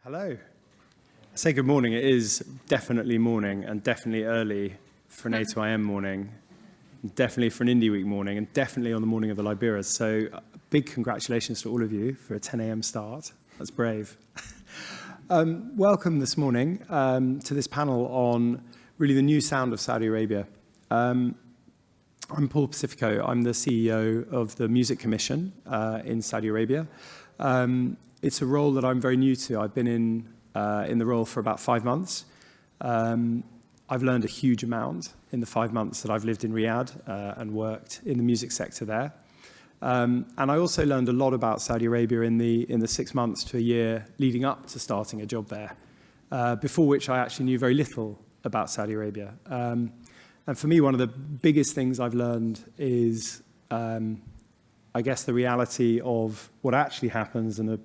Hello. Say good morning. It is definitely morning and definitely early for an A2IM morning, definitely for an Indie Week morning, and definitely on the morning of the Liberas. So big congratulations to all of you for a 10 a.m. start. That's brave. Welcome this morning to this panel on really the new sound of Saudi Arabia. I'm Paul Pacifico. I'm the CEO of the Music Commission in Saudi Arabia. It's a role that I'm very new to. I've been in the role for about 5 months. I've learned a huge amount in the 5 months that I've lived in Riyadh and worked in the music sector there. And I also learned a lot about Saudi Arabia in the 6 months to a year leading up to starting a job there, before which I actually knew very little about Saudi Arabia. And for me, one of the biggest things I've learned is, I guess, the reality of what actually happens and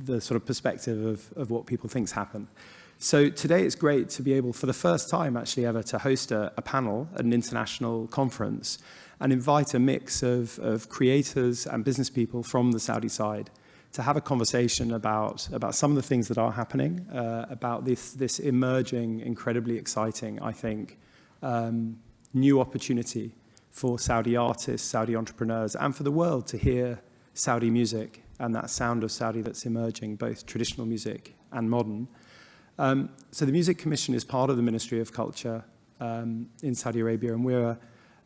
the sort of perspective of what people think happen. So today it's great to be able, for the first time actually ever, to host a panel at an international conference and invite a mix of creators and business people from the Saudi side to have a conversation about some of the things that are happening, about this emerging, incredibly exciting, I think, new opportunity for Saudi artists, Saudi entrepreneurs, and for the world to hear Saudi music and that sound of Saudi that's emerging, both traditional music and modern. So the Music Commission is part of the Ministry of Culture in Saudi Arabia, and we're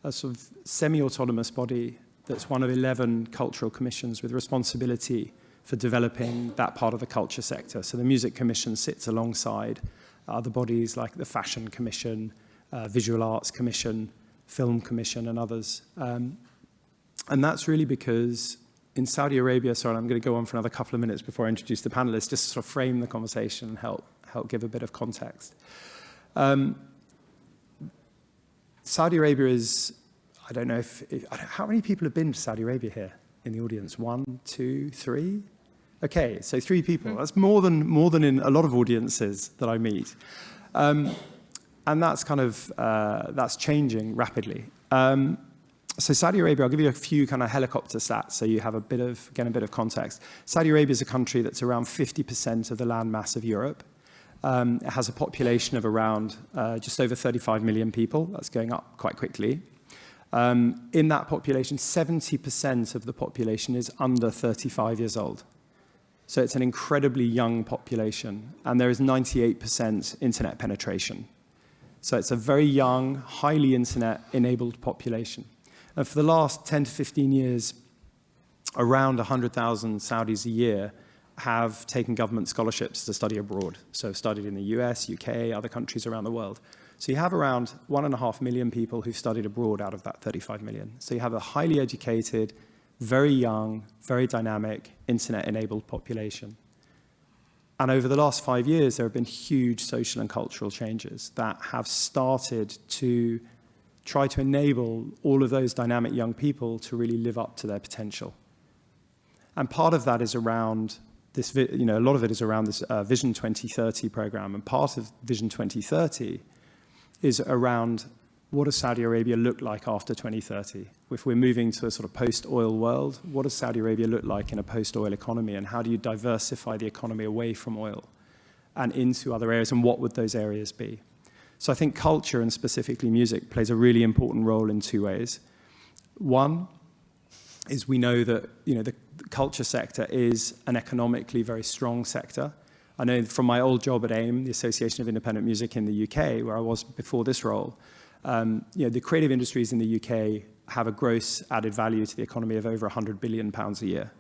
a sort of semi-autonomous body that's one of 11 cultural commissions with responsibility for developing that part of the culture sector. So the Music Commission sits alongside other bodies like the Fashion Commission, Visual Arts Commission, Film Commission, and others. And that's really because in Saudi Arabia, sorry, I'm going to go on for another couple of minutes before I introduce the panelists, just to sort of frame the conversation and help give a bit of context. Saudi Arabia is, I don't know how many people have been to Saudi Arabia here in the audience? 1, 2, 3? Okay, so 3 people. That's more than in a lot of audiences that I meet. And that's kind of, that's changing rapidly. So Saudi Arabia, I'll give you a few kind of helicopter stats so you have a bit of context. Saudi Arabia is a country that's around 50% of the landmass of Europe. It has a population of around just over 35 million people. That's going up quite quickly. In that population, 70% of the population is under 35 years old. So it's an incredibly young population, and there is 98% internet penetration. So it's a very young, highly internet-enabled population. And for the last 10 to 15 years, around 100,000 Saudis a year have taken government scholarships to study abroad. So studied in the US, UK, other countries around the world. So you have around 1.5 million people who've studied abroad out of that 35 million. So you have a highly educated, very young, very dynamic, internet-enabled population. And over the last 5 years, there have been huge social and cultural changes that have started to try to enable all of those dynamic young people to really live up to their potential. And part of that is around this, a lot of it is around this Vision 2030 program. And part of Vision 2030 is around what does Saudi Arabia look like after 2030? If we're moving to a sort of post-oil world, what does Saudi Arabia look like in a post-oil economy? And how do you diversify the economy away from oil and into other areas? And what would those areas be? So I think culture, and specifically music, plays a really important role in 2 ways. One is we know that the culture sector is an economically very strong sector. I know from my old job at A2IM, the Association of Independent Music in the UK, where I was before this role, the creative industries in the UK have a gross added value to the economy of over £100 billion a year.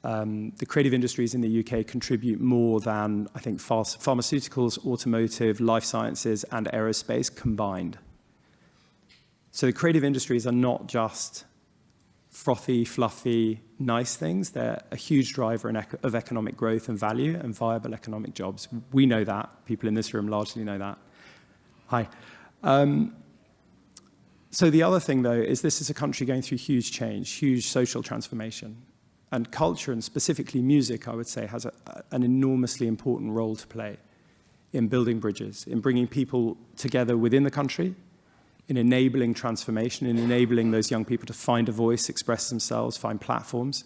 The creative industries in the UK contribute more than, I think, pharmaceuticals, automotive, life sciences, and aerospace combined. So the creative industries are not just frothy, fluffy, nice things. They're a huge driver of economic growth and value and viable economic jobs. We know that. People in this room largely know that. Hi. So the other thing, though, is this is a country going through huge change, huge social transformation. And culture, and specifically music, I would say, has an enormously important role to play in building bridges, in bringing people together within the country, in enabling transformation, in enabling those young people to find a voice, express themselves, find platforms,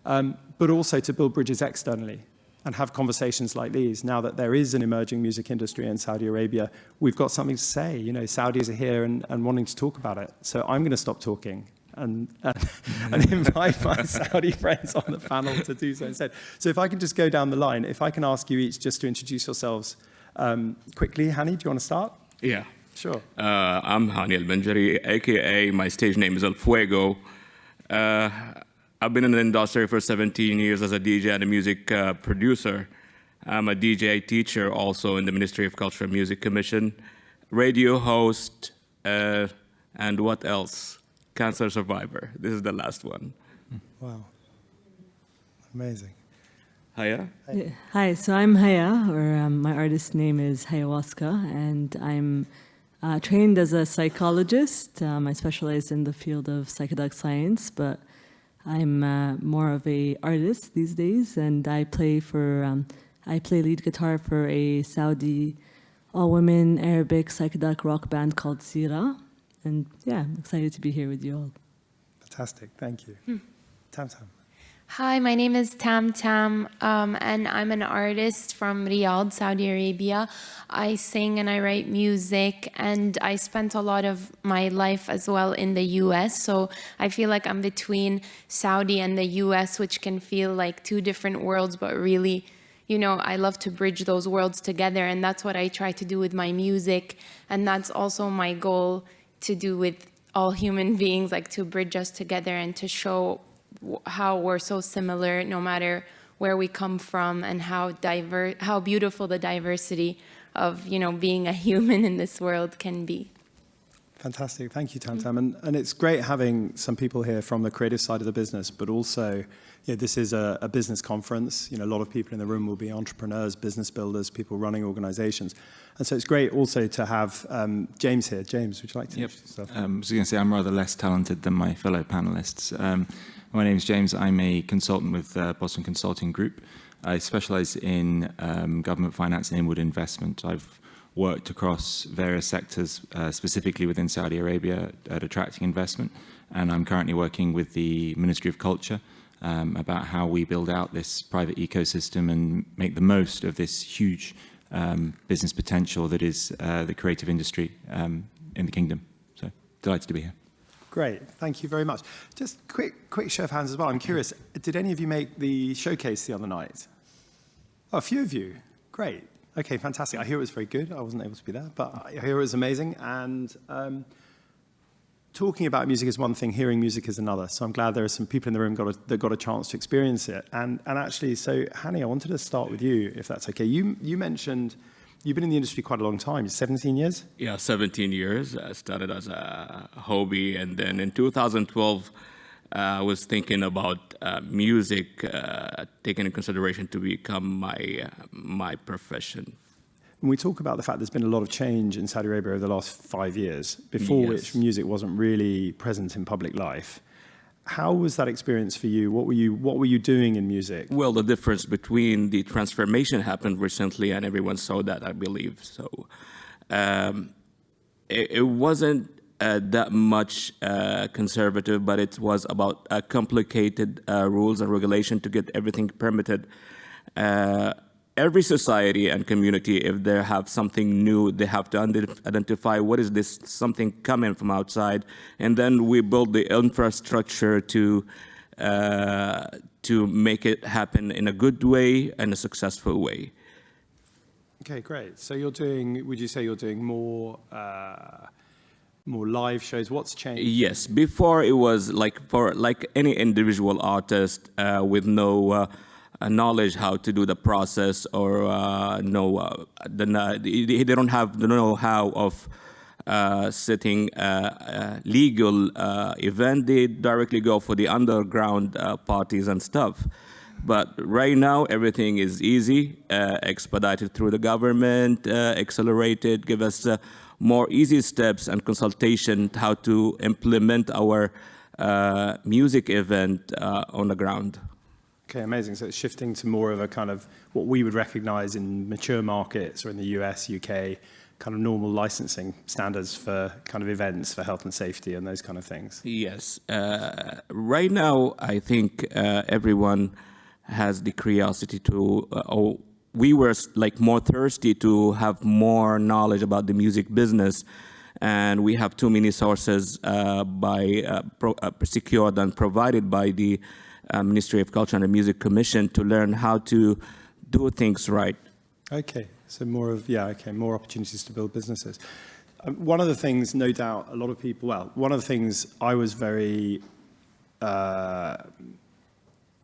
but also to build bridges externally. and have conversations like these. Now that there is an emerging music industry in Saudi Arabia, we've got something to say. You know, Saudis are here and wanting to talk about it. So I'm going to stop talking and invite my Saudi friends on the panel to do so instead. So if I can just go down the line, if I can ask you each just to introduce yourselves quickly. Hani, do you want to start? Yeah. Sure. I'm Hani Al-Banjary, a.k.a. my stage name is El Fuego. I've been in the industry for 17 years as a DJ and a music producer. I'm a DJ teacher also in the Ministry of Culture and Music Commission, radio host, and what else? Cancer survivor. This is the last one. Wow. Amazing. Haya? Yeah. Hi, so I'm Haya, or my artist name is Hayawaska, and I'm trained as a psychologist. I specialize in the field of psychedelic science, but I'm more of a artist these days, and I play lead guitar for a Saudi all-women Arabic psychedelic rock band called Sira. And yeah, I'm excited to be here with you all. Fantastic, thank you. Tam Tam. Hi, my name is Tam Tam, and I'm an artist from Riyadh, Saudi Arabia. I sing and I write music, and I spent a lot of my life as well in the US, so I feel like I'm between Saudi and the US, which can feel like two different worlds, but really, you know, I love to bridge those worlds together, and that's what I try to do with my music, and that's also my goal to do with all human beings, like to bridge us together and to show how we're so similar no matter where we come from, and how beautiful the diversity of, you know, being a human in this world can be. Fantastic, thank you, Tam Tam. And it's great having some people here from the creative side of the business, but also, yeah, this is a business conference. You know, a lot of people in the room will be entrepreneurs, business builders, people running organizations. And so it's great also to have James here. James, would you like to introduce yourself? I was going to say I'm rather less talented than my fellow panelists. My name is James. I'm a consultant with Boston Consulting Group. I specialize in government finance and inward investment. I've worked across various sectors, specifically within Saudi Arabia, at attracting investment. And I'm currently working with the Ministry of Culture about how we build out this private ecosystem and make the most of this huge business potential that is the creative industry in the kingdom. So delighted to be here. Great, thank you very much. Just quick show of hands as well. I'm curious, did any of you make the showcase the other night? Oh, a few of you. Great. Okay, fantastic. I hear it was very good. I wasn't able to be there, but I hear it was amazing. And talking about music is one thing, hearing music is another. So I'm glad there are some people in the room that got a chance to experience it. And actually, so Hani, I wanted to start with you, if that's okay. You mentioned you've been in the industry quite a long time, 17 years? Yeah, 17 years. I started as a hobby, and then in 2012, I was thinking about music, taking into consideration to become my profession. When we talk about the fact there's been a lot of change in Saudi Arabia over the last 5 years, before which music wasn't really present in public life, how was that experience for you? What were you doing in music? Well, the difference between the transformation happened recently, and everyone saw that, I believe. So it wasn't that much conservative, but it was about complicated rules and regulation to get everything permitted. Every society and community, if they have something new, they have to identify what is this something coming from outside, and then we build the infrastructure to make it happen in a good way and a successful way. Okay, great. So would you say you're doing more live shows? What's changed? Yes, before it was like any individual artist with no knowledge how to do the process, or they don't have the know-how of setting a legal event. They directly go for the underground parties and stuff. But right now, everything is easy, expedited through the government, accelerated, give us more easy steps and consultation how to implement our music event on the ground. Okay, amazing. So it's shifting to more of a kind of what we would recognize in mature markets or in the US, UK, kind of normal licensing standards for kind of events for health and safety and those kind of things. Yes. Right now, I think everyone has the curiosity to, or we were like more thirsty to have more knowledge about the music business. And we have too many sources secured and provided by the Ministry of Culture and the Music Commission to learn how to do things right. Okay, so more opportunities to build businesses. One of the things, no doubt, a lot of people, one of the things I was very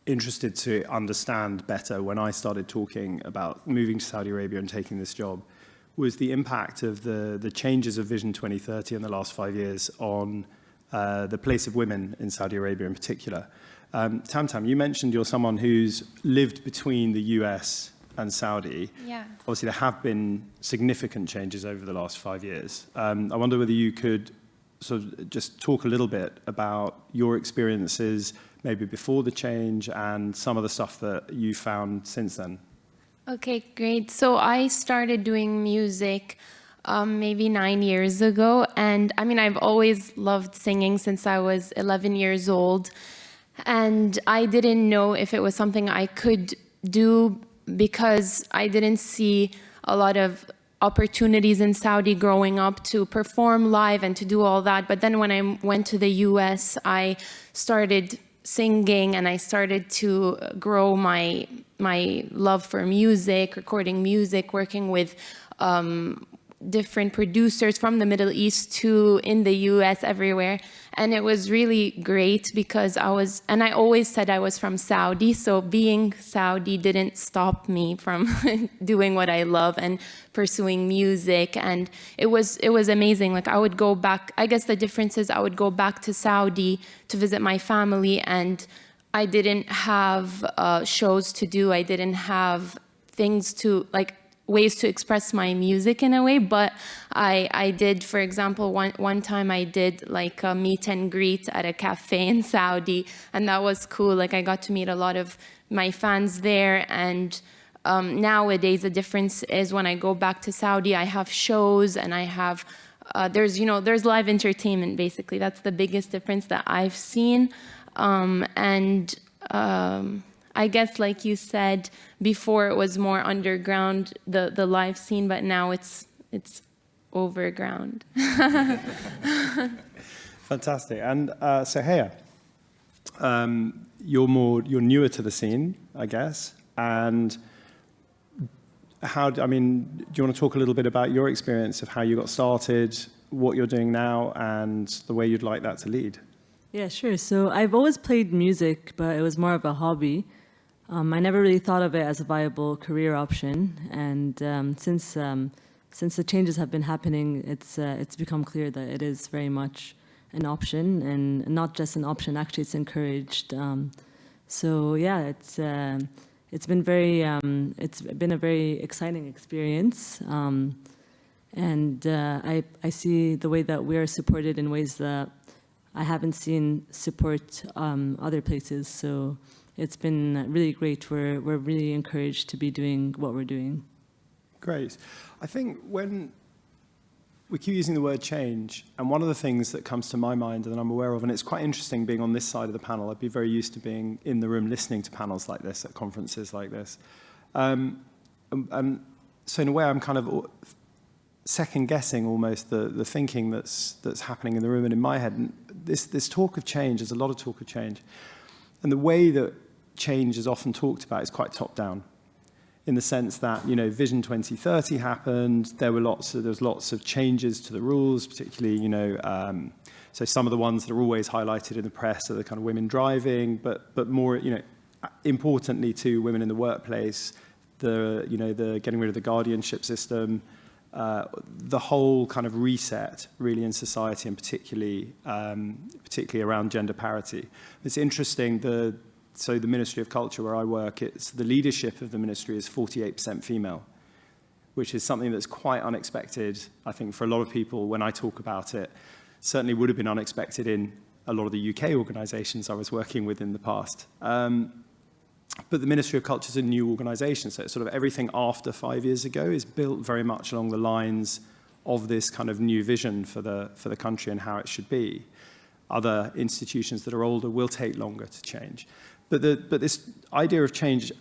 interested to understand better when I started talking about moving to Saudi Arabia and taking this job was the impact of the changes of Vision 2030 in the last 5 years on the place of women in Saudi Arabia in particular. Tam, you mentioned you're someone who's lived between the US and Saudi. Yeah. Obviously, there have been significant changes over the last 5 years. I wonder whether you could sort of just talk a little bit about your experiences maybe before the change and some of the stuff that you found since then. Okay, great. So I started doing music maybe 9 years ago. And I mean, I've always loved singing since I was 11 years old. And I didn't know if it was something I could do because I didn't see a lot of opportunities in Saudi growing up to perform live and to do all that. But then when I went to the US, I started singing and I started to grow my love for music, recording music, working with different producers from the Middle East to in the US, everywhere. And it was really great because I always said I was from Saudi, so being Saudi didn't stop me from doing what I love and pursuing music. And it was amazing. Like I would go back, I guess the difference is I would go back to Saudi to visit my family, and I didn't have shows to do. I didn't have things to, like, ways to express my music in a way, but I did, for example, one time I did like a meet and greet at a cafe in Saudi, and that was cool. Like I got to meet a lot of my fans there, and nowadays the difference is when I go back to Saudi, I have shows and I have, there's live entertainment basically. That's the biggest difference that I've seen. I guess, like you said, before it was more underground, the live scene, but now it's overground. Fantastic. And so Haya, you're newer to the scene, I guess. And do you want to talk a little bit about your experience of how you got started, what you're doing now, and the way you'd like that to lead? Yeah, sure. So I've always played music, but it was more of a hobby. I never really thought of it as a viable career option, and since the changes have been happening, it's become clear that it is very much an option, and not just an option. Actually, it's encouraged. So yeah, it's been a very exciting experience, and I see the way that we are supported in ways that I haven't seen support other places. So it's been really great. We're really encouraged to be doing what we're doing. Great. I think when we keep using the word change, and one of the things that comes to my mind and that I'm aware of, and it's quite interesting being on this side of the panel, I'd be very used to being in the room listening to panels like this, at conferences like this. And so in a way, I'm kind of second-guessing almost the thinking that's happening in the room and in my head. And this talk of change, there's a lot of talk of change. And the way that change is often talked about is quite top-down, in the sense that, Vision 2030 happened. There was lots of changes to the rules, particularly, so some of the ones that are always highlighted in the press are the kind of women driving, but more, importantly to women in the workplace, the getting rid of the guardianship system, the whole kind of reset really in society, and particularly around gender parity. It's interesting, so the Ministry of Culture where I work, the leadership of the ministry is 48% female, which is something that's quite unexpected, I think, for a lot of people when I talk about it. Certainly would have been unexpected in a lot of the UK organisations I was working with in the past. But the Ministry of Culture is a new organisation, so it's sort of everything after 5 years ago is built very much along the lines of this kind of new vision for the country and how it should be. Other institutions that are older will take longer to change. But this idea of change,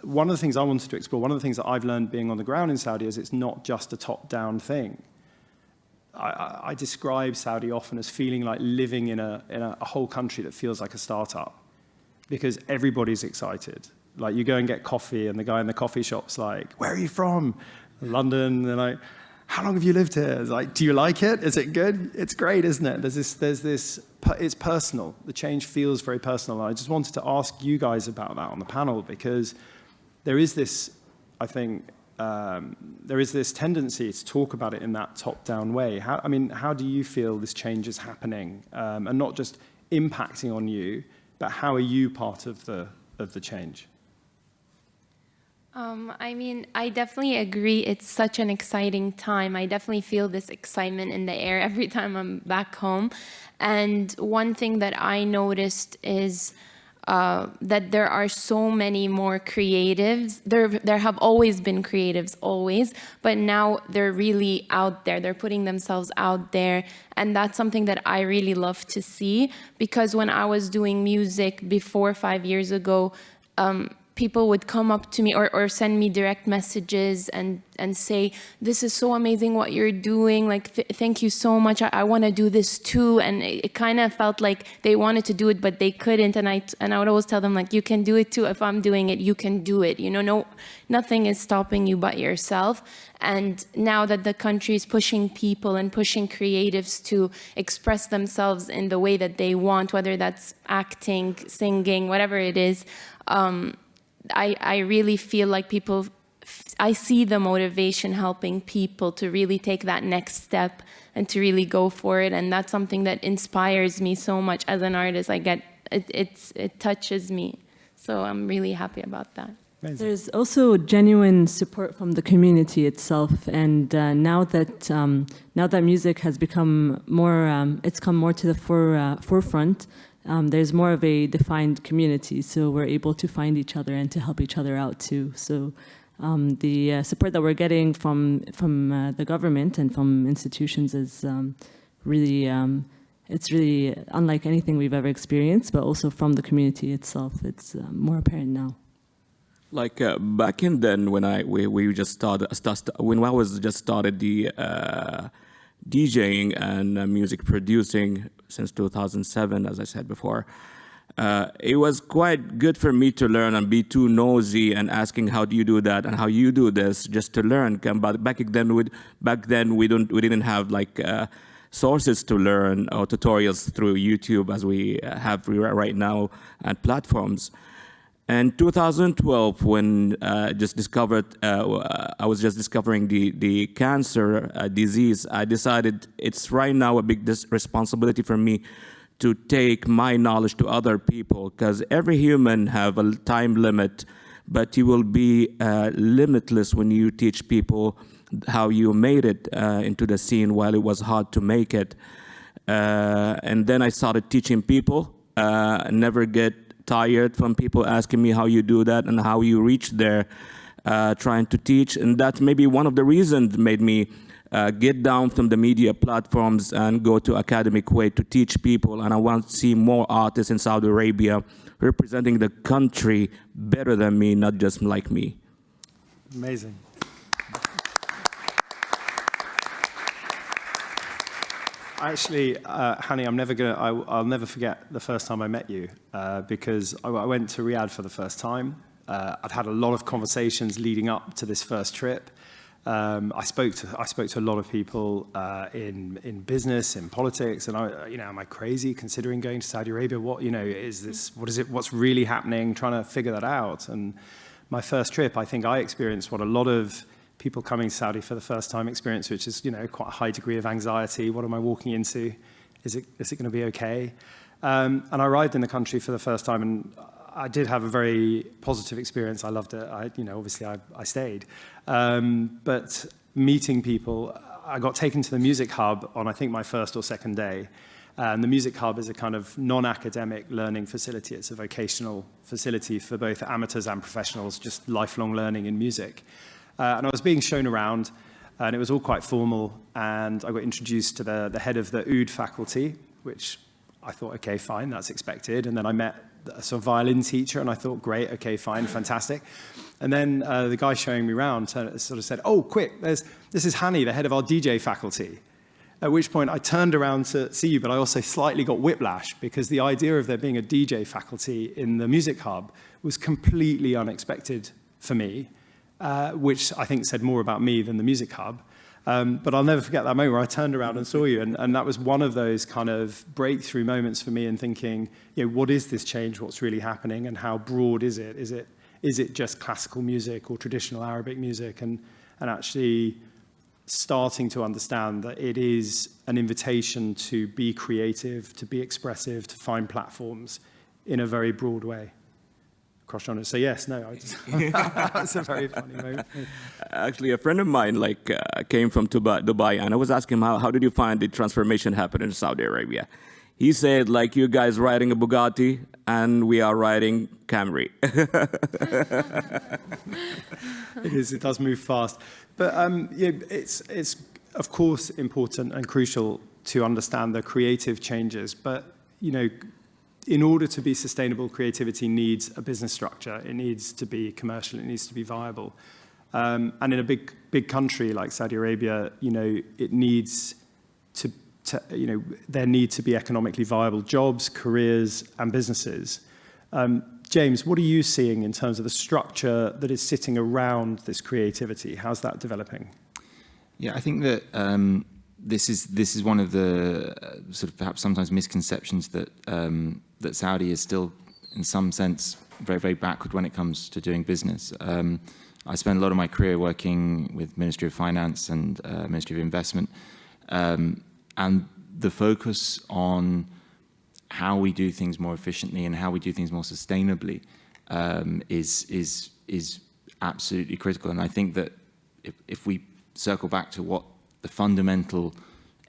one of the things I wanted to explore, one of the things that I've learned being on the ground in Saudi is it's not just a top-down thing. I describe Saudi often as feeling like living in a whole country that feels like a startup, because everybody's excited. Like, you go and get coffee, and the guy in the coffee shop's like, "Where are you from?" "London." They're like, "How long have you lived here?" It's like, "Do you like it? Is it good?" It's great, isn't it? There's this. It's personal. The change feels very personal. And I just wanted to ask you guys about that on the panel, because there is this, I think, there is this tendency to talk about it in that top-down way. How do you feel this change is happening, and not just impacting on you, but how are you part of the change? I definitely agree. It's such an exciting time. I definitely feel this excitement in the air every time I'm back home. And one thing that I noticed is that there are so many more creatives. There have always been creatives, always, but now they're really out there. They're putting themselves out there, and that's something that I really love to see, because when I was doing music before 5 years ago, people would come up to me or send me direct messages and say, "This is so amazing what you're doing, like, thank you so much, I want to do this too." And it kind of felt like they wanted to do it, but they couldn't. And I would always tell them, like, you can do it too. If I'm doing it, you can do it. You know, no, nothing is stopping you but yourself. And now that the country is pushing people and pushing creatives to express themselves in the way that they want, whether that's acting, singing, whatever it is, I really feel like I see the motivation helping people to really take that next step and to really go for it. And that's something that inspires me so much as an artist. It touches me. So I'm really happy about that. Amazing. There's also genuine support from the community itself. And now that music has become more, it's come more to the forefront, there's more of a defined community, so we're able to find each other and to help each other out too. So the support that we're getting from the government and from institutions is really, it's really unlike anything we've ever experienced, but also from the community itself, it's more apparent now. Like back in then, when we just when I was just started the DJing and music producing since 2007, as I said before, it was quite good for me to learn and be too nosy and asking how do you do that and how you do this, just to learn. But back then we didn't have like sources to learn or tutorials through YouTube as we have right now and platforms. And 2012, when I was just discovering the cancer disease, I decided it's right now a big responsibility for me to take my knowledge to other people, because every human have a time limit, but you will be limitless when you teach people how you made it into the scene while it was hard to make it. And then I started teaching people, never get tired from people asking me how you do that and how you reach there, trying to teach. And that may be one of the reasons made me get down from the media platforms and go to academic way to teach people. And I want to see more artists in Saudi Arabia representing the country better than me, not just like me. Amazing. Actually, Hani, I'll never forget the first time I met you, because I went to Riyadh for the first time. I'd had a lot of conversations leading up to this first trip. I spoke to a lot of people in business, in politics, and am I crazy considering going to Saudi Arabia? What is this? What is it? What's really happening? Trying to figure that out. And my first trip, I think I experienced what a lot of people coming to Saudi for the first time experience, which is quite a high degree of anxiety. What am I walking into? Is it going to be okay? And I arrived in the country for the first time, and I did have a very positive experience. I loved it. Obviously I stayed. But meeting people, I got taken to the music hub on I think my first or second day. And the music hub is a kind of non-academic learning facility. It's a vocational facility for both amateurs and professionals, just lifelong learning in music. And I was being shown around, and it was all quite formal, and I got introduced to the head of the Oud faculty, which I thought, okay, fine, that's expected. And then I met a sort of violin teacher, and I thought, great, okay, fine, fantastic. And then the guy showing me around sort of said, oh, quick, this is Hani, the head of our DJ faculty. At which point I turned around to see you, but I also slightly got whiplash because the idea of there being a DJ faculty in the Music Hub was completely unexpected for me, which I think said more about me than the Music Hub. But I'll never forget that moment where I turned around and saw you, and that was one of those kind of breakthrough moments for me in thinking, what is this change, what's really happening, and how broad is it? Is it just classical music or traditional Arabic music? And actually starting to understand that it is an invitation to be creative, to be expressive, to find platforms in a very broad way. Cross genres. So yes, no, that's a very funny moment. Actually, a friend of mine came from Dubai, and I was asking him how did you find the transformation happen in Saudi Arabia? He said, like you guys riding a Bugatti, and we are riding Camry. It does move fast. But it's of course important and crucial to understand the creative changes. But, in order to be sustainable, creativity needs a business structure. It needs to be commercial. It needs to be viable. And in a big country like Saudi Arabia, it needs to there need to be economically viable jobs, careers, and businesses. James, what are you seeing in terms of the structure that is sitting around this creativity? How's that developing? Yeah, I think that this is one of the sort of perhaps sometimes misconceptions that that Saudi is still, in some sense, very, very backward when it comes to doing business. I spent a lot of my career working with Ministry of Finance and Ministry of Investment, and the focus on how we do things more efficiently and how we do things more sustainably is absolutely critical. And I think that if we circle back to what the fundamental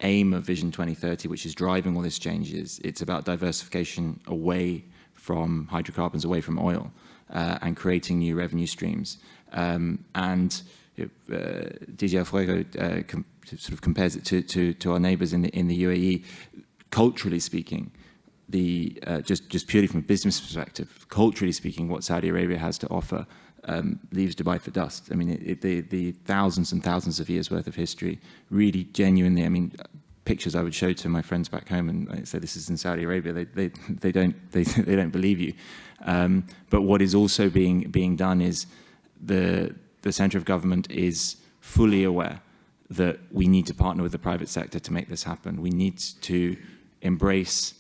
aim of Vision 2030, which is driving all this change, is, it's about diversification away from hydrocarbons, away from oil, and creating new revenue streams. And DJ Alfredo sort of compares it to our neighbours in the UAE. Culturally speaking, just purely from a business perspective, culturally speaking, what Saudi Arabia has to offer leaves Dubai for dust. I mean, the thousands and thousands of years worth of history, really genuinely. I mean, pictures I would show to my friends back home, and I say this is in Saudi Arabia. They don't believe you. But what is also being done is the centre of government is fully aware that we need to partner with the private sector to make this happen. We need to embrace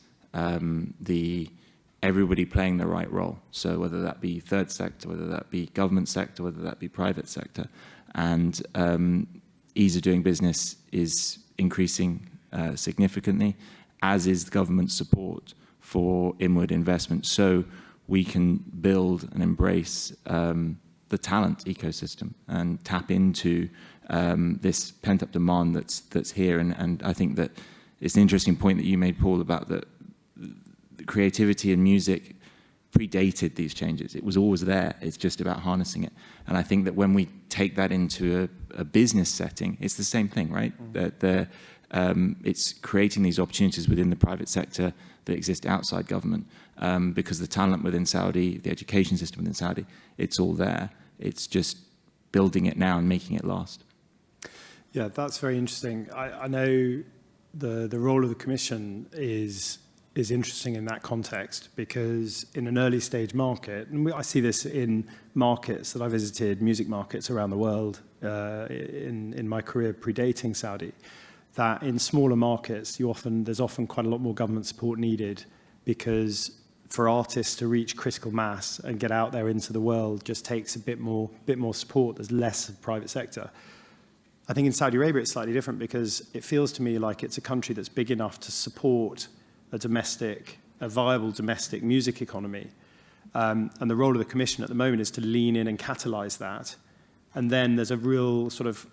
everybody playing the right role. So whether that be third sector, whether that be government sector, whether that be private sector. And ease of doing business is increasing significantly, as is the government support for inward investment. So we can build and embrace the talent ecosystem and tap into this pent-up demand that's here. And I think that it's an interesting point that you made, Paul, about the creativity in music predated these changes. It was always there. It's just about harnessing it. And I think that when we take that into a business setting, it's the same thing, right? It's creating these opportunities within the private sector that exist outside government, because the talent within Saudi, the education system within Saudi, it's all there. It's just building it now and making it last. Yeah, that's very interesting. I know the role of the Commission is interesting in that context, because in an early stage market, and I see this in markets that I visited, music markets around the world in my career predating Saudi, that in smaller markets there's often quite a lot more government support needed, because for artists to reach critical mass and get out there into the world just takes a bit more support. There's less of private sector. I think in Saudi Arabia it's slightly different, because it feels to me like it's a country that's big enough to support a viable domestic music economy. And the role of the Commission at the moment is to lean in and catalyse that. And then there's a real sort of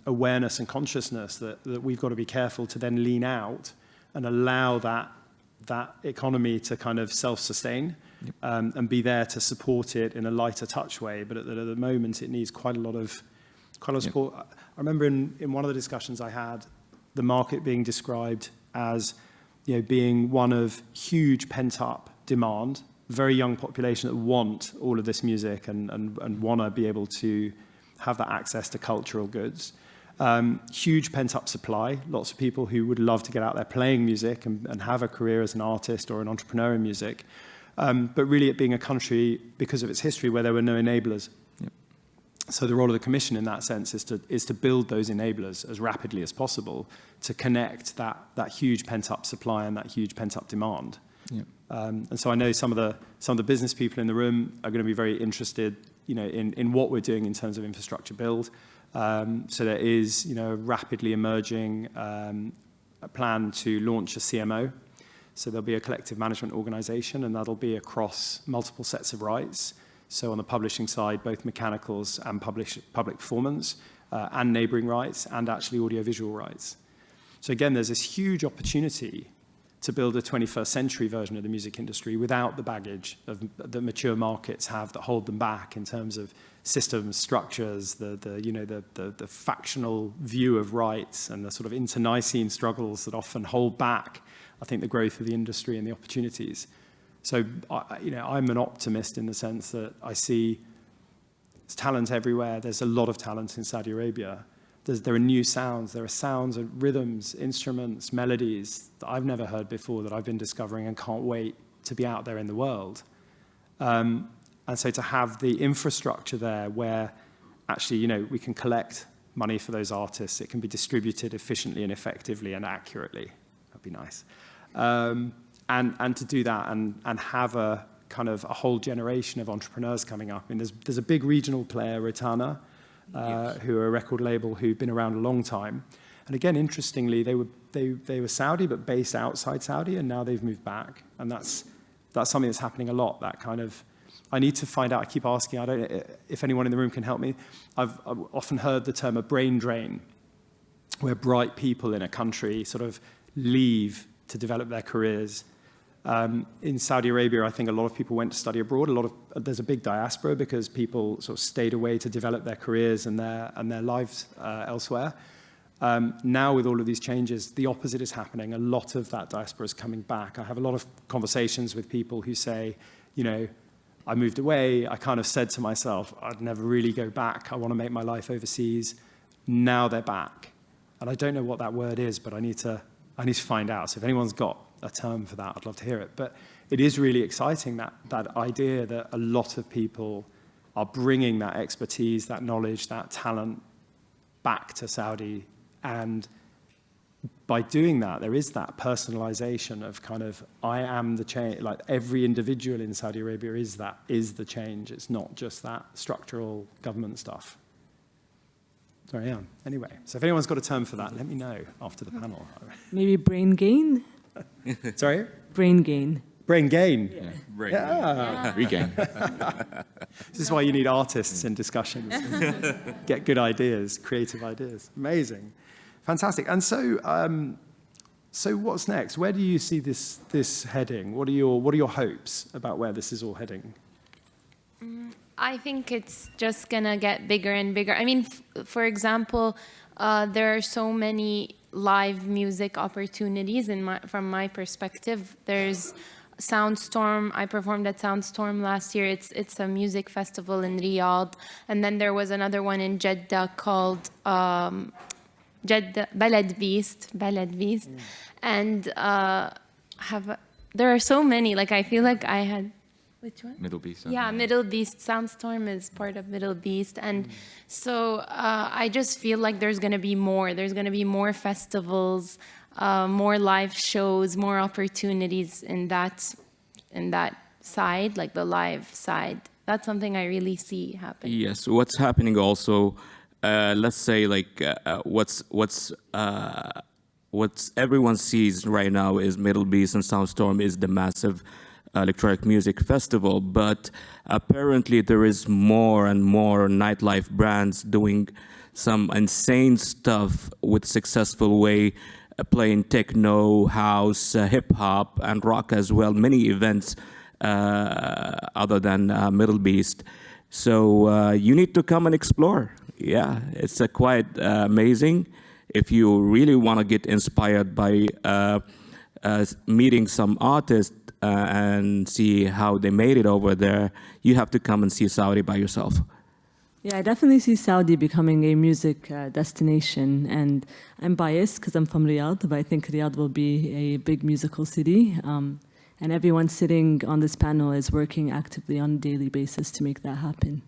awareness and consciousness that we've got to be careful to then lean out and allow that economy to kind of self-sustain, and be there to support it in a lighter touch way. But at the moment, it needs quite a lot of support. I remember in one of the discussions I had, the market being described as being one of huge pent-up demand, very young population that want all of this music and want to be able to have that access to cultural goods. Huge pent-up supply, lots of people who would love to get out there playing music and have a career as an artist or an entrepreneur in music. But really it being a country, because of its history, where there were no enablers. Yep. So the role of the Commission in that sense is to build those enablers as rapidly as possible to connect that huge pent-up supply and that huge pent-up demand. Yep. And so I know some of the business people in the room are going to be very interested, in what we're doing in terms of infrastructure build. So there is, a rapidly emerging a plan to launch a CMO. So there'll be a collective management organization, and that'll be across multiple sets of rights. So on the publishing side, both mechanicals and public performance, and neighboring rights, and actually audiovisual rights. So again, there's this huge opportunity to build a 21st century version of the music industry without the baggage that mature markets have that hold them back in terms of systems, structures, the factional view of rights and the sort of internecine struggles that often hold back, I think, the growth of the industry and the opportunities. So, I'm an optimist in the sense that I see there's talent everywhere. There's a lot of talent in Saudi Arabia. There are new sounds. There are sounds and rhythms, instruments, melodies that I've never heard before that I've been discovering and can't wait to be out there in the world. And so to have the infrastructure there where actually, we can collect money for those artists, it can be distributed efficiently and effectively and accurately. That'd be nice. And to do that and have a kind of a whole generation of entrepreneurs coming up. I mean, there's a big regional player, Rotana, who are a record label who've been around a long time. And again, interestingly, they were Saudi, but based outside Saudi, and now they've moved back. And that's something that's happening a lot, that kind of, I need to find out, I keep asking, I don't know if anyone in the room can help me. I've often heard the term a brain drain, where bright people in a country sort of leave to develop their careers. In Saudi Arabia, I think a lot of people went to study abroad. There's a big diaspora because people sort of stayed away to develop their careers and their lives elsewhere. Now with all of these changes, the opposite is happening. A lot of that diaspora is coming back. I have a lot of conversations with people who say, I moved away. I kind of said to myself, I'd never really go back. I want to make my life overseas. Now they're back. And I don't know what that word is, but I need to find out. So if anyone's got a term for that, I'd love to hear it. But it is really exciting, that idea that a lot of people are bringing that expertise, that knowledge, that talent back to Saudi. And by doing that, there is that personalization of kind of, I am the change. Like every individual in Saudi Arabia is the change. It's not just that structural government stuff. Sorry, yeah. Anyway, so if anyone's got a term for that, let me know after the panel. Maybe brain gain? Sorry? Brain gain. Brain gain? Yeah. Right. Yeah. Regain. This is why you need artists in discussions. Get good ideas, creative ideas. Amazing. Fantastic. And so what's next? Where do you see this heading? What are your hopes about where this is all heading? I think it's just gonna get bigger and bigger. I mean, for example, there are so many live music opportunities from my perspective. There's Soundstorm. I performed at Soundstorm last year. It's a music festival in Riyadh, and then there was another one in Jeddah called MDLBeast. And there are so many. Like I feel like I had. Which one? MDLBeast. Yeah, MDLBeast. Soundstorm is part of MDLBeast. And so I just feel like there's going to be more. There's going to be more festivals, more live shows, more opportunities in that side, like the live side. That's something I really see happening. Yes, what's happening also, let's say like what's everyone sees right now is MDLBeast and Soundstorm is the massive electronic music festival, but apparently there is more and more nightlife brands doing some insane stuff with successful way, playing techno, house, hip hop, and rock as well. Many events other than MDLBeast. So you need to come and explore. Yeah, it's quite amazing. If you really want to get inspired by meeting some artists and see how they made it over there, you have to come and see Saudi by yourself. Yeah, I definitely see Saudi becoming a music destination, and I'm biased because I'm from Riyadh, but I think Riyadh will be a big musical city, and everyone sitting on this panel is working actively on a daily basis to make that happen.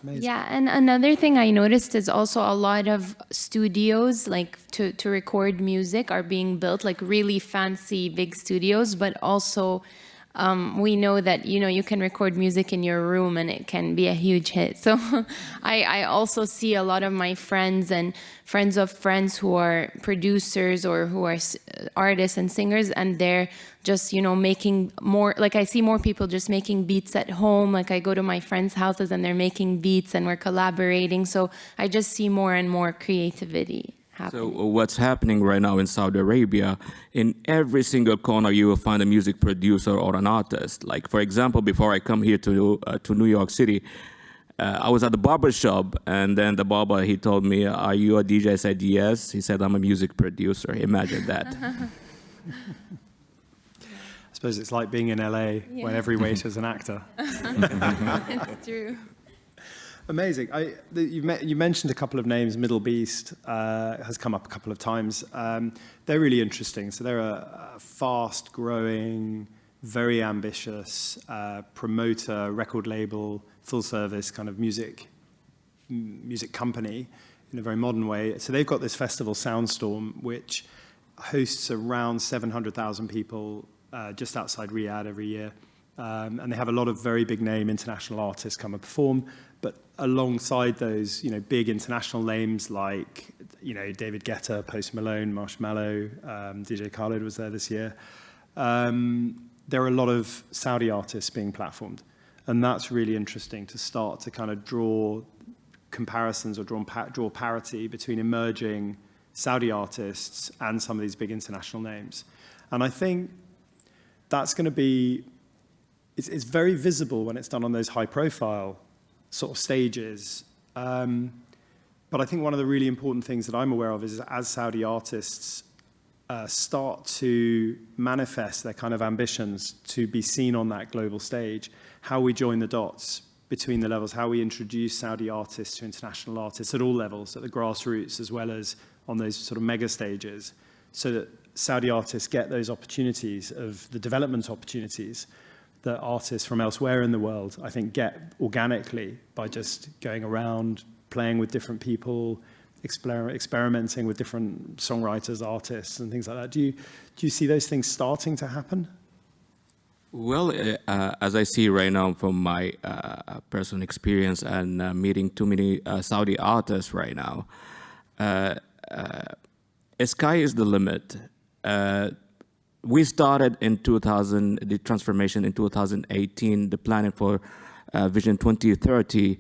Amazing. Yeah, and another thing I noticed is also a lot of studios, like to record music, are being built, like really fancy big studios, but also we know that, you know, you can record music in your room and it can be a huge hit. So I also see a lot of my friends and friends of friends who are producers or who are artists and singers, and they're just, you know, making more, like I see more people just making beats at home. Like I go to my friends' houses and they're making beats and we're collaborating. So I just see more and more creativity happening. So what's happening right now in Saudi Arabia, in every single corner you will find a music producer or an artist. Like, for example, before I come here to New York City, I was at the barber shop, and then the barber, he told me, "Are you a DJ?" I said, "Yes." He said, "I'm a music producer." Imagine that. I suppose it's like being in LA when every waiter's an actor. It's true. Amazing. You mentioned a couple of names. MDLBeast has come up a couple of times. They're really interesting. So they're a fast-growing, very ambitious promoter, record label, full-service kind of music company in a very modern way. So they've got this festival, Soundstorm, which hosts around 700,000 people just outside Riyadh every year. And they have a lot of very big-name international artists come and perform. But alongside those, you know, big international names like, you know, David Guetta, Post Malone, Marshmello, DJ Khaled was there this year. There are a lot of Saudi artists being platformed. And that's really interesting to start to kind of draw comparisons or draw parity between emerging Saudi artists and some of these big international names. And I think that's going to be, it's very visible when it's done on those high-profile sort of stages. But I think one of the really important things that I'm aware of is as Saudi artists start to manifest their kind of ambitions to be seen on that global stage, how we join the dots between the levels, how we introduce Saudi artists to international artists at all levels, at the grassroots as well as on those sort of mega stages, so that Saudi artists get those opportunities of the development opportunities that artists from elsewhere in the world, I think, get organically by just going around, playing with different people, experimenting with different songwriters, artists, and things like that. Do you see those things starting to happen? Well, as I see right now from my personal experience and meeting too many Saudi artists right now, sky is the limit. We started in 2000, the transformation in 2018, the planning for Vision 2030,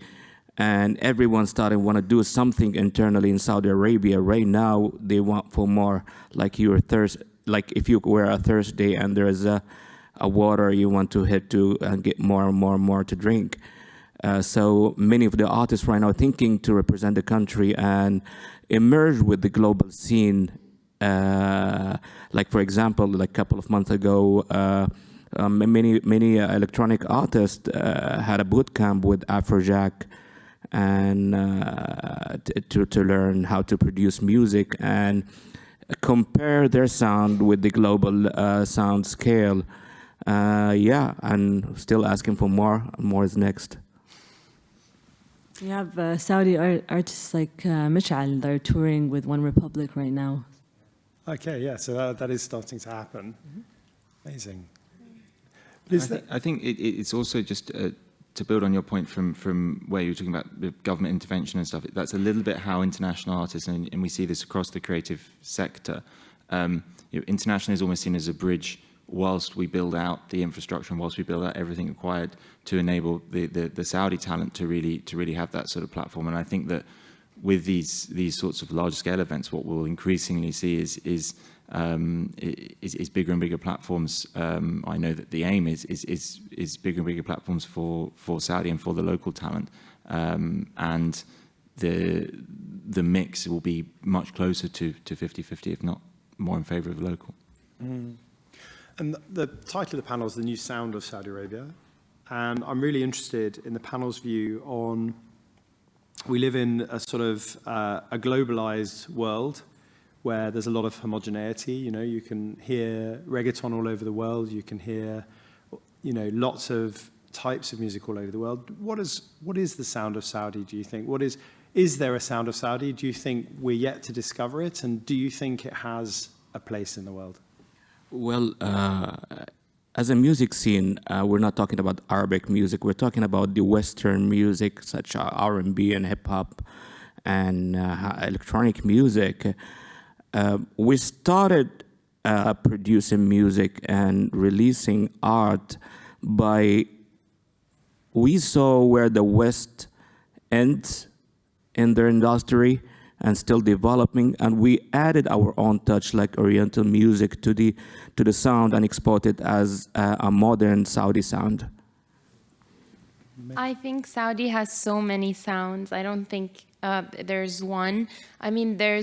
and everyone started want to do something internally in Saudi Arabia. Right now, they want for more, like like if you were a Thursday and there is a water you want to head to and get more and more and more to drink. So many of the artists right now thinking to represent the country and emerge with the global scene. Like for example, like a couple of months ago, many electronic artists had a boot camp with Afrojack and to learn how to produce music and compare their sound with the global sound scale. Yeah, and still asking for more. More is next. You have Saudi artists like Mish'al, they're touring with One Republic right now. Okay, yeah, so that is starting to happen. Mm-hmm. Amazing. I think it's also just to build on your point from where you were talking about the government intervention and stuff. That's a little bit how international artists, and we see this across the creative sector. International is almost seen as a bridge whilst we build out the infrastructure and whilst we build out everything required to enable the Saudi talent to really have that sort of platform. And I think that with these sorts of large scale events, what we'll increasingly see is bigger and bigger platforms. I know that the aim is bigger and bigger platforms for Saudi and for the local talent, and the mix will be much closer to 50-50, if not more in favour of local. And the title of the panel is The New Sound of Saudi Arabia. And I'm really interested in the panel's view on, we live in a sort of a globalized world where there's a lot of homogeneity. You know, you can hear reggaeton all over the world. You can hear, you know, lots of types of music all over the world. What is the sound of Saudi, do you think? Is there a sound of Saudi? Do you think we're yet to discover it? And do you think it has a place in the world? Well, as a music scene, we're not talking about Arabic music. We're talking about the Western music, such as R&B and hip-hop and electronic music. We started producing music and releasing art we saw where the West ends in their industry and still developing, and we added our own touch, like Oriental music, to the sound and exported as a modern Saudi sound. I think Saudi has so many sounds. I don't think there's one. I mean, there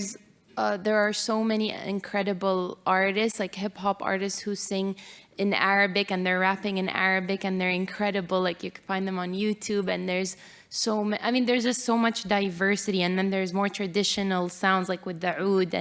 are so many incredible artists, like hip-hop artists who sing in Arabic and they're rapping in Arabic and they're incredible. Like, you can find them on YouTube, and there's there's just so much diversity. And then there's more traditional sounds, like with the oud,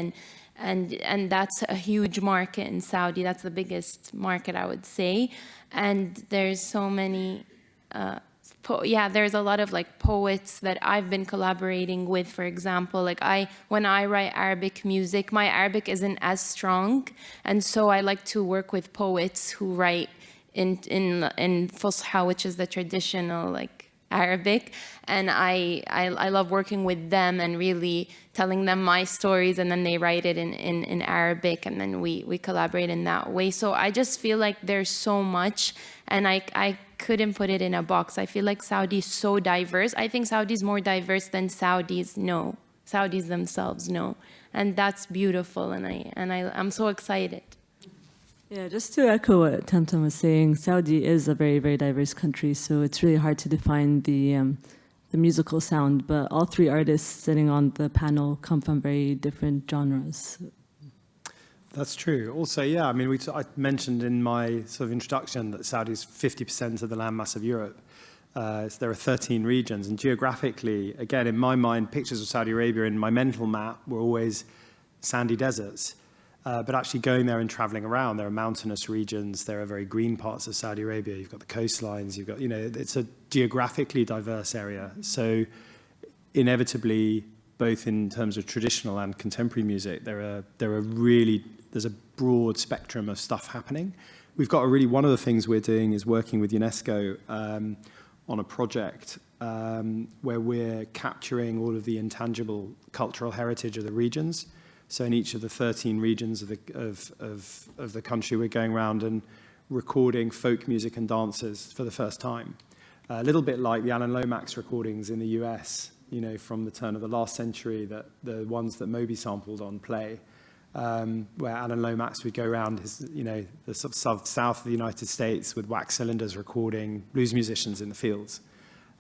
and that's a huge market in Saudi. That's the biggest market, I would say. And there's so many, there's a lot of like poets that I've been collaborating with. For example, like when I write Arabic music, my Arabic isn't as strong, and so I like to work with poets who write in Fusha, which is the traditional like Arabic, and I love working with them and really telling them my stories, and then they write it in Arabic, and then we collaborate in that way. So I just feel like there's so much, and I couldn't put it in a box. I feel like Saudi is so diverse. I think Saudi is more diverse than Saudis know. Saudis themselves know, and that's beautiful, and I'm so excited. Yeah, just to echo what Tamtam was saying, Saudi is a very, very diverse country, so it's really hard to define the musical sound, but all three artists sitting on the panel come from very different genres. That's true. Also, yeah, I mean, I mentioned in my sort of introduction that Saudi is 50% of the landmass of Europe. So there are 13 regions, and geographically, again, in my mind, pictures of Saudi Arabia in my mental map were always sandy deserts. But actually going there and traveling around, there are mountainous regions, there are very green parts of Saudi Arabia, you've got the coastlines, you've got, you know, it's a geographically diverse area. So inevitably, both in terms of traditional and contemporary music, there's a broad spectrum of stuff happening. We've got one of the things we're doing is working with UNESCO on a project where we're capturing all of the intangible cultural heritage of the regions. So in each of the 13 regions of the country, we're going around and recording folk music and dances for the first time. A little bit like the Alan Lomax recordings in the US, you know, from the turn of the last century, that the ones that Moby sampled on Play, where Alan Lomax would go around the sort of south of the United States with wax cylinders recording blues musicians in the fields.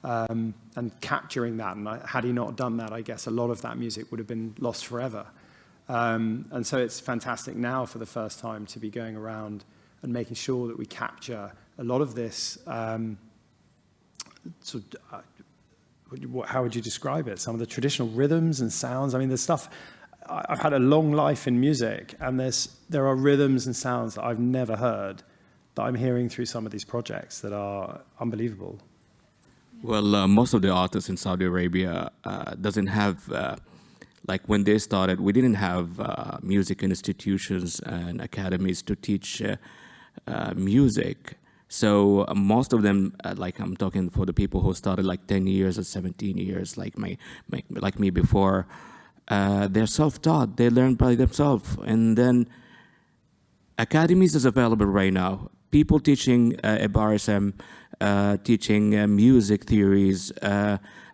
And capturing that. And had he not done that, I guess a lot of that music would have been lost forever. And so it's fantastic now for the first time to be going around and making sure that we capture a lot of this, how would you describe it? Some of the traditional rhythms and sounds. I mean, there's stuff, I've had a long life in music, and there are rhythms and sounds that I've never heard that I'm hearing through some of these projects that are unbelievable. Well, most of the artists in Saudi Arabia doesn't have... like when they started, we didn't have music institutions and academies to teach music. So most of them, like I'm talking for the people who started like 10 years or 17 years, like me before, they're self-taught. They learn by themselves. And then academies is available right now. People teaching A2IM, teaching music theories,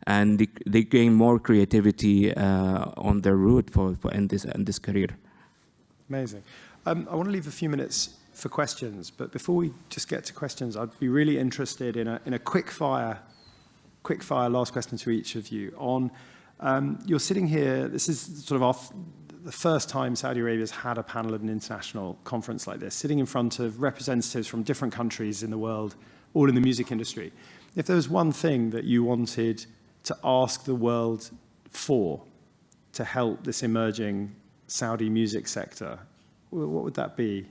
and they gain more creativity on their route in this career. Amazing. I want to leave a few minutes for questions, but before we just get to questions, I'd be really interested in a quick fire last question to each of you. On you're sitting here. This is sort of the first time Saudi Arabia's had a panel at an international conference like this, sitting in front of representatives from different countries in the world, all in the music industry. If there was one thing that you wanted to ask the world for to help this emerging Saudi music sector, what would that be?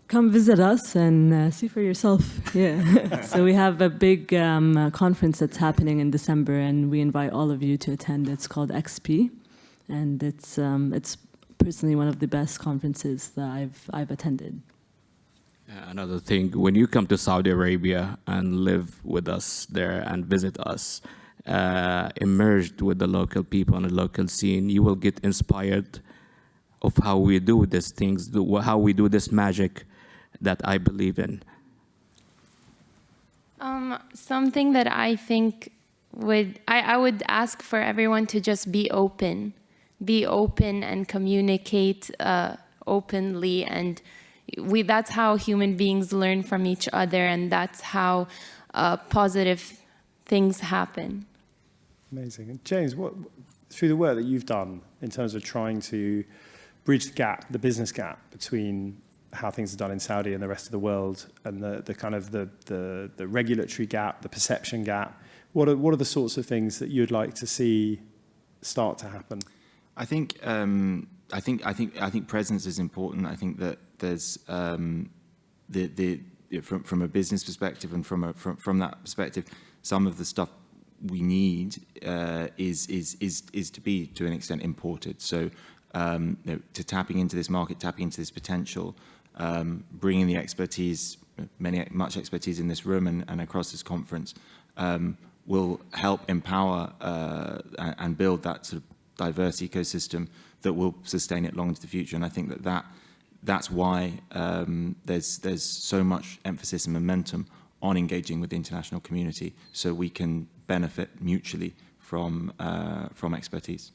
Come visit us and see for yourself. Yeah. So we have a big conference that's happening in December, and we invite all of you to attend. It's called XP, and it's personally one of the best conferences that I've attended. Another thing, when you come to Saudi Arabia and live with us there and visit us, immersed with the local people and the local scene, you will get inspired of how we do these things, how we do this magic that I believe in. Something that I think I would ask for everyone to just be open and communicate openly, and that's how human beings learn from each other, and that's how positive things happen. Amazing. And James, through the work that you've done in terms of trying to bridge the gap, the business gap between how things are done in Saudi and the rest of the world, and the kind of the regulatory gap, the perception gap, what are the sorts of things that you'd like to see start to happen? I think presence is important. I think that there's from a business perspective and from that perspective, some of the stuff we need is to be to an extent imported. So to tapping into this market, tapping into this potential, bringing the expertise, much expertise in this room and across this conference, will help empower and build that sort of diverse ecosystem that will sustain it long into the future. And I think that's why there's so much emphasis and momentum on engaging with the international community, so we can benefit mutually from expertise.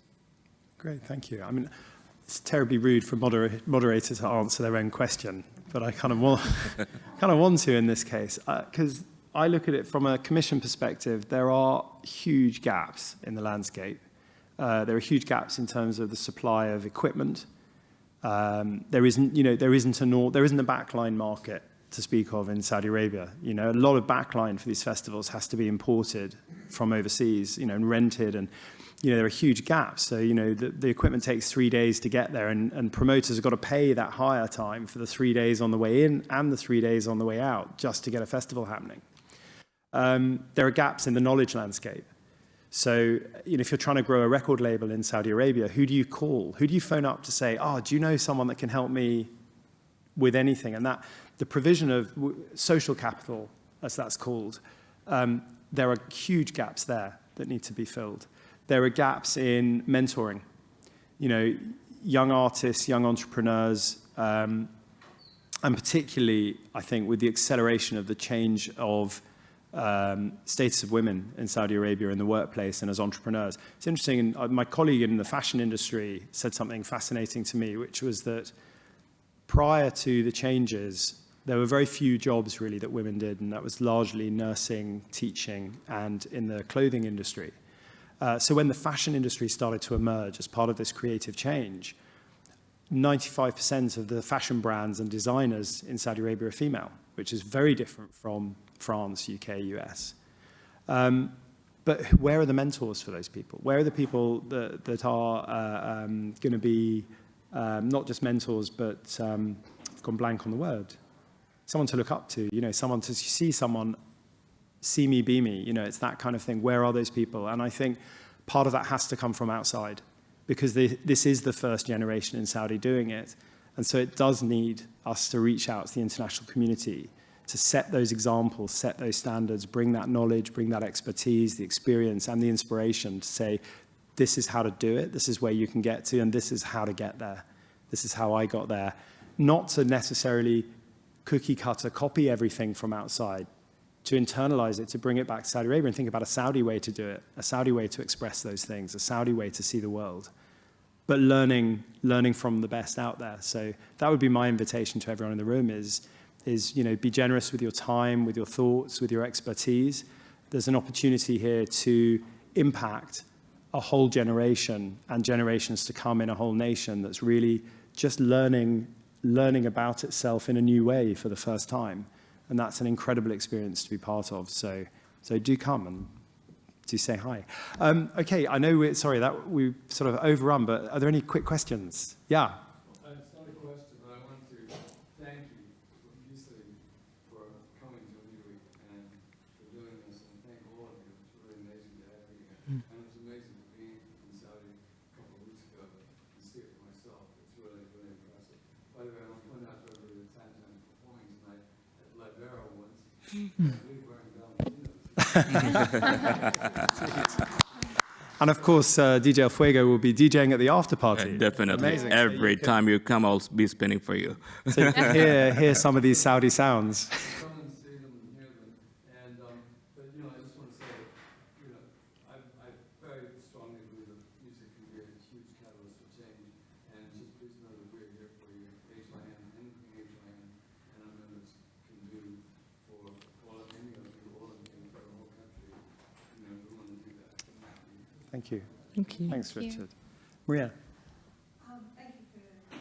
Great, thank you. I mean, it's terribly rude for moderator to answer their own question, but I kind of want to in this case, because I look at it from a commission perspective. There are huge gaps in the landscape. There are huge gaps in terms of the supply of equipment. There isn't a backline market to speak of in Saudi Arabia. A lot of backline for these festivals has to be imported from overseas, and rented, and there are huge gaps. So the equipment takes 3 days to get there, and promoters have got to pay that hire time for the 3 days on the way in and the 3 days on the way out just to get a festival happening. There are gaps in the knowledge landscape. So, if you're trying to grow a record label in Saudi Arabia, who do you call? Who do you phone up to say, do you know someone that can help me with anything? And that the provision of social capital, as that's called, there are huge gaps there that need to be filled. There are gaps in mentoring. Young artists, young entrepreneurs, and particularly, I think, with the acceleration of the change of status of women in Saudi Arabia in the workplace and as entrepreneurs. It's interesting, and my colleague in the fashion industry said something fascinating to me, which was that prior to the changes, there were very few jobs really that women did, and that was largely nursing, teaching, and in the clothing industry. So when the fashion industry started to emerge as part of this creative change, 95% of the fashion brands and designers in Saudi Arabia are female, which is very different from France, UK, US. But where are the mentors for those people? Where are the people that are going to be not just mentors, but I've gone blank on the word, someone to look up to, someone to see someone, see me, be me, it's that kind of thing. Where are those people? And I think part of that has to come from outside, because this is the first generation in Saudi doing it. And so it does need us to reach out to the international community to set those examples, set those standards, bring that knowledge, bring that expertise, the experience, and the inspiration to say, this is how to do it, this is where you can get to, and this is how to get there. This is how I got there. Not to necessarily cookie cutter, copy everything from outside, to internalize it, to bring it back to Saudi Arabia and think about a Saudi way to do it, a Saudi way to express those things, a Saudi way to see the world. But learning from the best out there. So that would be my invitation to everyone in the room is be generous with your time, with your thoughts, with your expertise. There's an opportunity here to impact a whole generation and generations to come in a whole nation that's really just learning about itself in a new way for the first time. And that's an incredible experience to be part of. So do come and do say hi. Okay, I know we've sort of overrun, but are there any quick questions? Yeah. It's not a question, but I want to thank you profusely for coming to Munich and for doing this, and thank all of you. It's really amazing to have you here. And it was amazing to be in Saudi a couple of weeks ago and see it for myself. It's really, really impressive. By the way, I want to point out to everybody that Tantan performing tonight at Libera once. We were in Valentino. And of course, DJ El Fuego will be DJing at the after party. Definitely. Amazing. Every time you come, I'll be spinning for you. So you can hear some of these Saudi sounds. Come and see them and hear them. And, but, you know, I just want to say, you know, I very strongly believe that music can be a huge catalyst for change. And just please know that we're here for you. A2IM, anything A2IM and our members can do for all of any of you, all of you, for the whole country. You know, we want to do that. Thank you. Thank you. Thanks, Thank you. Richard. Maria. Thank you for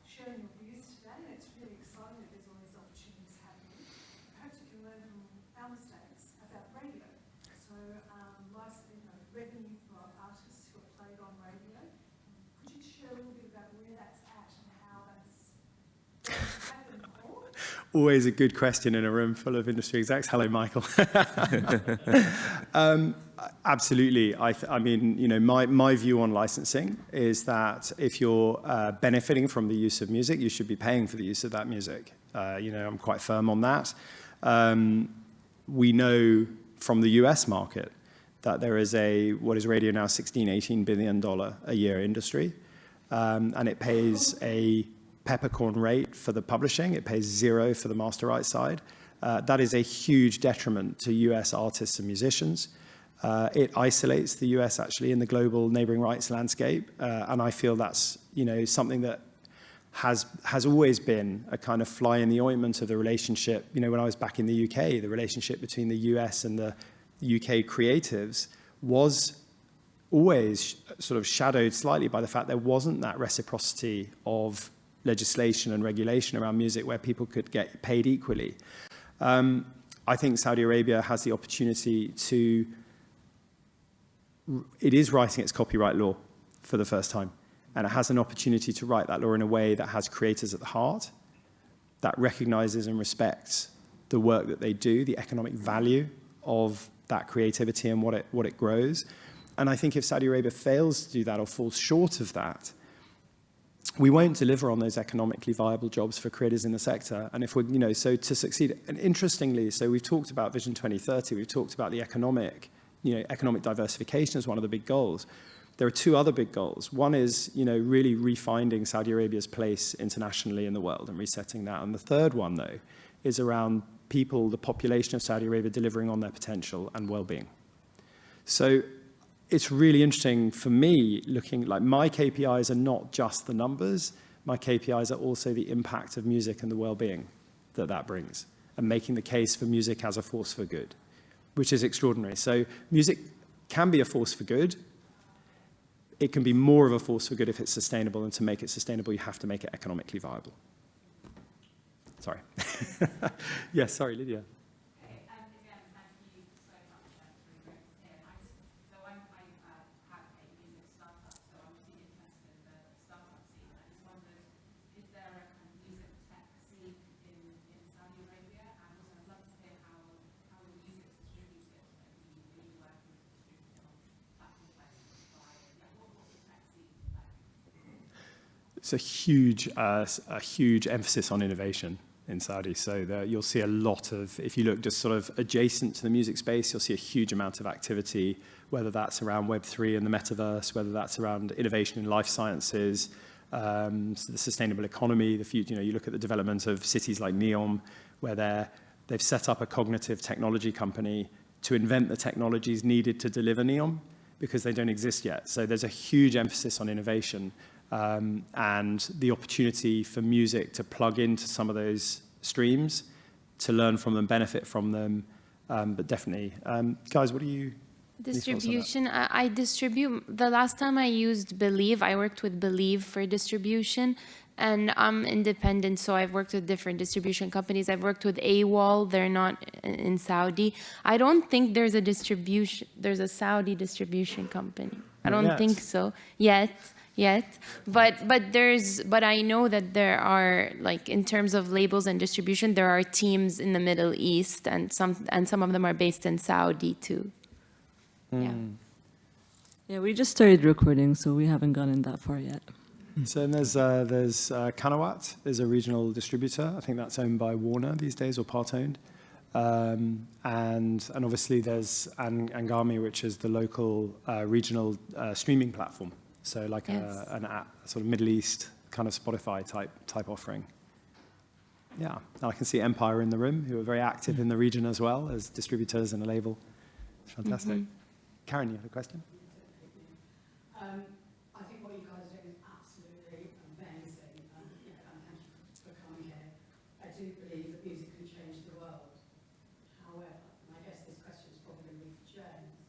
sharing your views today. It's really exciting that there's all these opportunities happening. Perhaps we can learn from our mistakes about radio. So, revenue for artists who are played on radio. Could you share a little bit about where that's at and how that's happened before? Always a good question in a room full of industry execs. Hello, Michael. Absolutely. I mean, you know, my view on licensing is that if you're benefiting from the use of music, you should be paying for the use of that music. You know, I'm quite firm on that. We know from the US market that there is what is radio now, $16–18 billion a year industry. And it pays a peppercorn rate for the publishing. It pays 0 for the master rights side. That is a huge detriment to US artists and musicians. It isolates the US actually in the global neighboring rights landscape. And I feel that's, you know, something that has always been a kind of fly in the ointment of the relationship. You know, when I was back in the UK, the relationship between the US and the UK creatives was always sort of shadowed slightly by the fact there wasn't that reciprocity of legislation and regulation around music where people could get paid equally. I think Saudi Arabia has the opportunity to, it is writing its copyright law for the first time. And it has an opportunity to write that law in a way that has creators at the heart, that recognizes and respects the work that they do, the economic value of that creativity and what it grows. And I think if Saudi Arabia fails to do that or falls short of that, we won't deliver on those economically viable jobs for creators in the sector. And if we're, you know, so to succeed, and interestingly, so we've talked about Vision 2030, we've talked about the economic diversification as one of the big goals. There are 2 other big goals. One is, you know, really refinding Saudi Arabia's place internationally in the world and resetting that. And the third one, though, is around people, the population of Saudi Arabia delivering on their potential and well-being. So it's really interesting for me looking, like my KPIs are not just the numbers, my KPIs are also the impact of music and the well-being that brings, and making the case for music as a force for good, which is extraordinary. So music can be a force for good. It can be more of a force for good if it's sustainable, and to make it sustainable, you have to make it economically viable. Sorry. Yes, sorry, Lydia. It's a huge emphasis on innovation in Saudi. So you'll see a lot of, if you look just sort of adjacent to the music space, you'll see a huge amount of activity, whether that's around Web3 and the metaverse, whether that's around innovation in life sciences, the sustainable economy, the future. You know, you look at the development of cities like Neom, where they've set up a cognitive technology company to invent the technologies needed to deliver Neom, because they don't exist yet. So there's a huge emphasis on innovation. And the opportunity for music to plug into some of those streams, to learn from them, benefit from them, but definitely. Guys, what do you Distribution, I distribute, the last time I used Believe, I worked with Believe for distribution, and I'm independent, so I've worked with different distribution companies. I've worked with AWOL, they're not in Saudi. I don't think there's a Saudi distribution company. I don't think so, yet. But I know that there are, like, in terms of labels and distribution, there are teams in the Middle East, and some of them are based in Saudi too. Yeah, we just started recording, so we haven't gotten that far yet. So there's Kanawat is a regional distributor. I think that's owned by Warner these days, or part-owned. And obviously there's Angami, which is the local regional streaming platform. So like an app, sort of Middle East kind of Spotify type offering. Yeah, and I can see Empire in the room, who are very active in the region as well as distributors and a label. It's fantastic. Karen, you have a question? I think what you guys are doing is absolutely amazing, and thank you for coming here. I do believe that music can change the world. However, and I guess this question is probably going to be for James,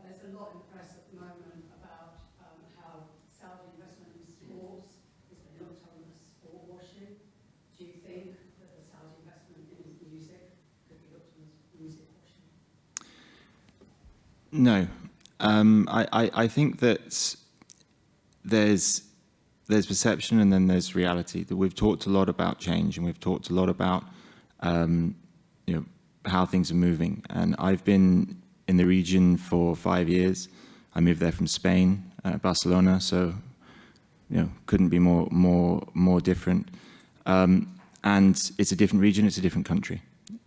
there's a lot in the press at the moment about how Saudi investment in sports has been looked on as sport washing. Do you think that the Saudi investment in music could be looked on as music washing? No. I think that there's perception and then there's reality. That we've talked a lot about change, and we've talked a lot about how things are moving. And I've been in the region for 5 years. I moved there from Spain, Barcelona, so couldn't be more different. And it's a different region, it's a different country,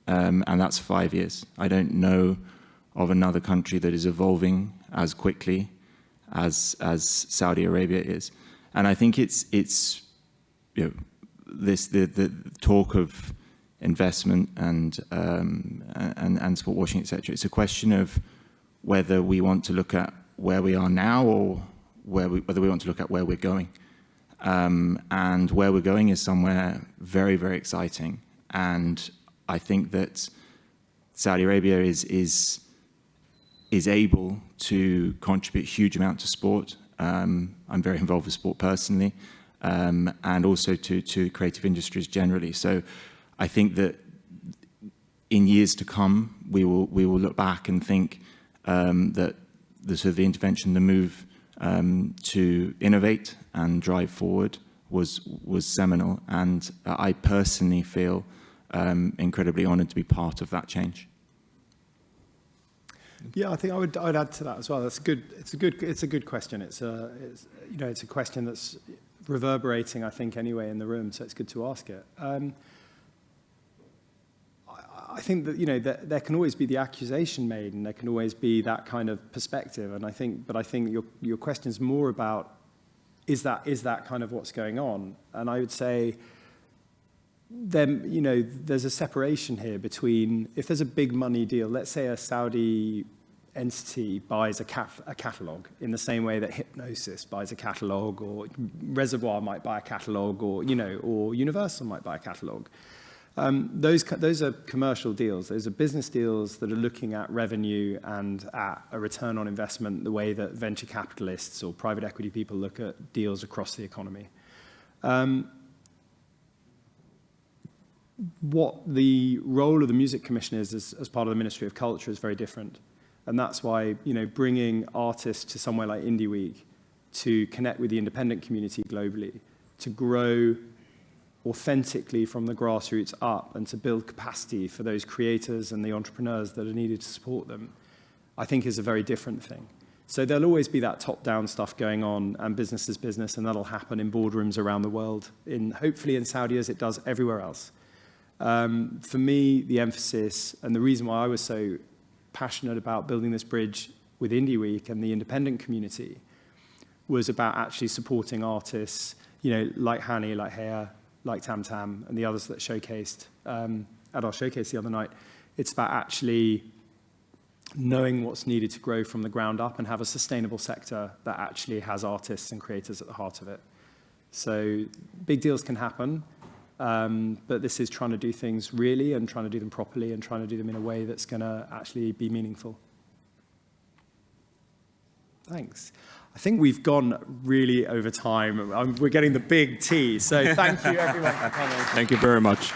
and that's 5 years. I don't know of another country that is evolving as quickly as Saudi Arabia is. And I think it's the talk of investment and sport washing, etc. It's a question of whether we want to look at where we are now, or whether we want to look at where we're going. And where we're going is somewhere very, very exciting. And I think that Saudi Arabia is able to contribute huge amounts to sport. I'm very involved with sport personally, and also to creative industries generally. So I think that in years to come, we will look back and think that the intervention, the move to innovate and drive forward was seminal. And I personally feel incredibly honoured to be part of that change. Yeah, I think I would add to that as well. That's good. It's a good question. It's a question that's reverberating, I think, anyway in the room. So it's good to ask it. I think that there can always be the accusation made, and there can always be that kind of perspective. And I think your question is more about is that kind of what's going on? And I would say, there's a separation here between, if there's a big money deal, let's say a Saudi entity buys a catalogue in the same way that Hypnosis buys a catalogue, or Reservoir might buy a catalogue, or Universal might buy a catalogue. Those are commercial deals. Those are business deals that are looking at revenue and at a return on investment, the way that venture capitalists or private equity people look at deals across the economy. What the role of the Music Commission is as part of the Ministry of Culture is very different. And that's why, bringing artists to somewhere like Indie Week to connect with the independent community globally, to grow authentically from the grassroots up, and to build capacity for those creators and the entrepreneurs that are needed to support them, I think is a very different thing. So there'll always be that top-down stuff going on, and business is business, and that'll happen in boardrooms around the world, hopefully in Saudi as it does everywhere else. For me, the emphasis, and the reason why I was so passionate about building this bridge with Indie Week and the independent community, was about actually supporting artists, like Hani, like Haya, like Tam Tam, and the others that showcased at our showcase the other night. It's about actually knowing what's needed to grow from the ground up and have a sustainable sector that actually has artists and creators at the heart of it. So big deals can happen, but this is trying to do things really, and trying to do them properly, and trying to do them in a way that's going to actually be meaningful. Thanks. I think we've gone really over time. We're getting the big T, so thank you everyone for coming. Thank you very much.